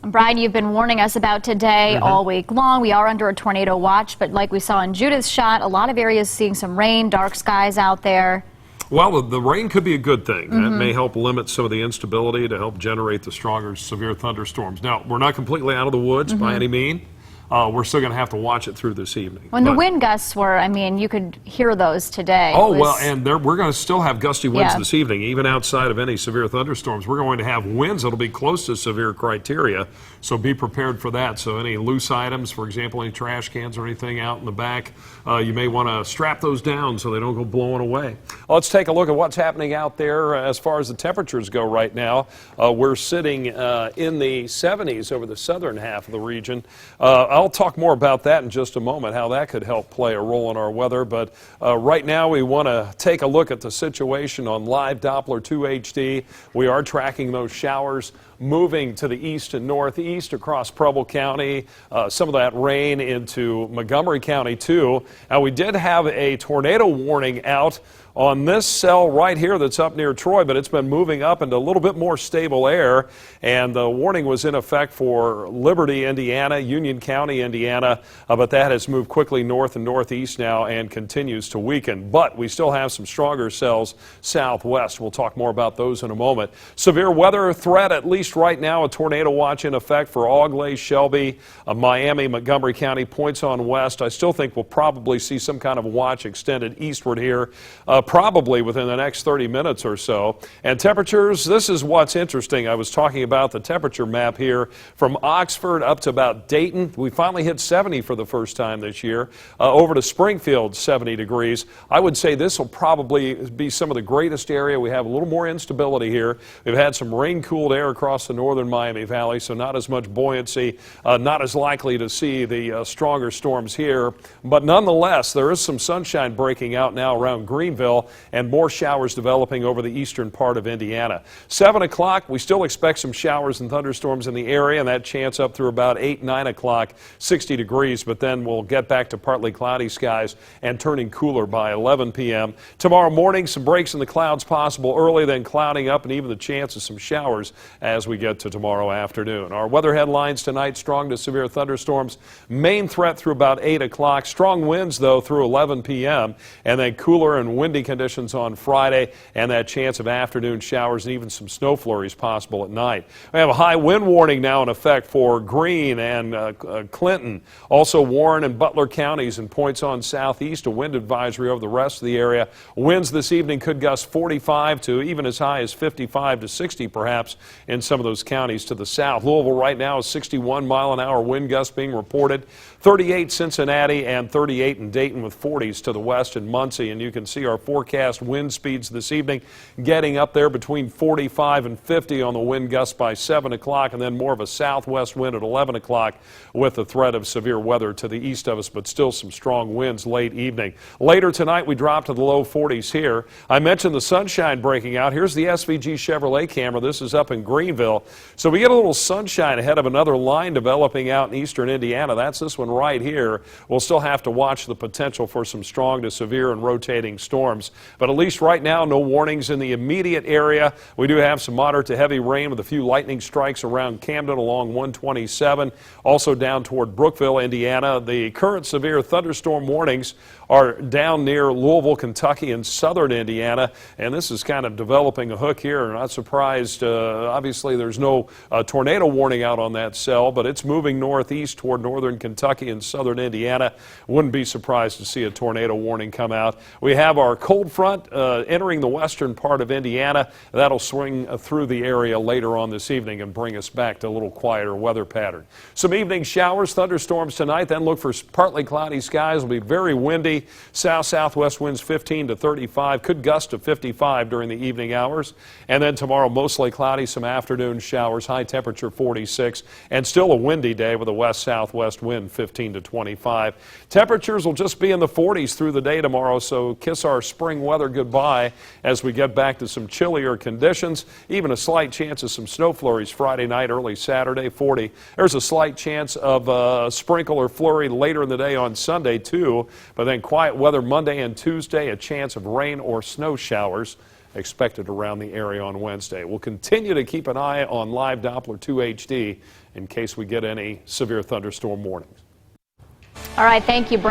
Brian, you've been warning us about today all week long. We are under a tornado watch, but like we saw in Judith's shot, a lot of areas seeing some rain, dark skies out there. Well, the rain could be a good thing. That may help limit some of the instability to help generate the stronger severe thunderstorms. Now, we're not completely out of the woods by any means. We're still going to have to watch it through this evening. When the wind gusts were, I mean, you could hear those today. Oh, well, and we're going to still have gusty winds Yeah. this evening, even outside of any severe thunderstorms. We're going to have winds that'll be close to severe criteria, so be prepared for that. So any loose items, for example, any trash cans or anything out in the back, you may want to strap those down so they don't go blowing away. Let's take a look at what's happening out there as far as the temperatures go right now. We're sitting in the 70s over the southern half of the region. I'll talk more about that in just a moment, how that could help play a role in our weather. But right now we want to take a look at the situation on Live Doppler 2 HD. We are tracking those showers moving to the east and northeast across Preble County, some of that rain into Montgomery County too. Now we did have a tornado warning out on this cell right here that's up near Troy, but it's been moving up into a little bit more stable air, and the warning was in effect for Liberty, Indiana, Union County, Indiana, but that has moved quickly north and northeast now and continues to weaken. But we still have some stronger cells southwest. We'll talk more about those in a moment. Severe weather threat, at least right now, a tornado watch in effect for Auglay, Shelby, Miami, Montgomery County, points on west. I still think we'll probably see some kind of watch extended eastward here, probably within the next 30 minutes or so. And temperatures, this is what's interesting. I was talking about the temperature map here from Oxford up to about Dayton. We finally hit 70 for the first time this year. Over to Springfield, 70 degrees. I would say this will probably be some of the greatest area. We have a little more instability here. We've had some rain-cooled air across the northern Miami Valley, so not as much buoyancy, not as likely to see the stronger storms here. But nonetheless, there is some sunshine breaking out now around Greenville, and more showers developing over the eastern part of Indiana. 7 o'clock, we still expect some showers and thunderstorms in the area, and that chance up through about 8, 9 o'clock, 60 degrees, but then we'll get back to partly cloudy skies and turning cooler by 11 p.m. Tomorrow morning, some breaks in the clouds possible early, then clouding up, and even the chance of some showers as we get to tomorrow afternoon. Our weather headlines tonight: strong to severe thunderstorms, main threat through about 8 o'clock, strong winds, though, through 11 p.m., and then cooler and windy conditions on Friday, and that chance of afternoon showers and even some snow flurries possible at night. We have a high wind warning now in effect for Greene and Clinton, also Warren and Butler counties, and points on southeast, a wind advisory over the rest of the area. Winds this evening could gust 45 to even as high as 55 to 60 perhaps in some of those counties to the south. Louisville right now is 61-mile-an-hour wind gusts being reported, 38 Cincinnati, and 38 in Dayton, with 40s to the west in Muncie. And you can see our forecast wind speeds this evening getting up there between 45 and 50 on the wind gusts by 7 o'clock, and then more of a southwest wind at 11 o'clock with the threat of severe weather to the east of us, but still some strong winds late evening. Later tonight, we drop to the low 40s here. I mentioned the sunshine breaking out. Here's the SVG Chevrolet camera. This is up in Greenville. So we get a little sunshine ahead of another line developing out in eastern Indiana. That's this one right here. We'll still have to watch the potential for some strong to severe and rotating storms. But at least right now, no warnings in the immediate area. We do have some moderate to heavy rain with a few lightning strikes around Camden along 127. Also down toward Brookville, Indiana. The current severe thunderstorm warnings are down near Louisville, Kentucky, and southern Indiana. And this is kind of developing a hook here. Not surprised. Obviously, there's no tornado warning out on that cell, but it's moving northeast toward northern Kentucky and southern Indiana. Wouldn't be surprised to see a tornado warning come out. We have our cold front entering the western part of Indiana. That'll swing through the area later on this evening and bring us back to a little quieter weather pattern. Some evening showers, thunderstorms tonight, then look for partly cloudy skies. It'll be very windy. South-southwest winds 15 to 35, could gust to 55 during the evening hours. And then tomorrow, mostly cloudy, some afternoon showers, high temperature 46, and still a windy day with a west-southwest wind 15 to 25. Temperatures will just be in the 40s through the day tomorrow, so kiss our spring weather goodbye as we get back to some chillier conditions. Even a slight chance of some snow flurries Friday night, early Saturday, 40. There's a slight chance of a sprinkle or flurry later in the day on Sunday, too, but then quiet weather Monday and Tuesday, a chance of rain or snow showers expected around the area on Wednesday. We'll continue to keep an eye on Live Doppler 2 HD in case we get any severe thunderstorm warnings. All right, thank you, Brian.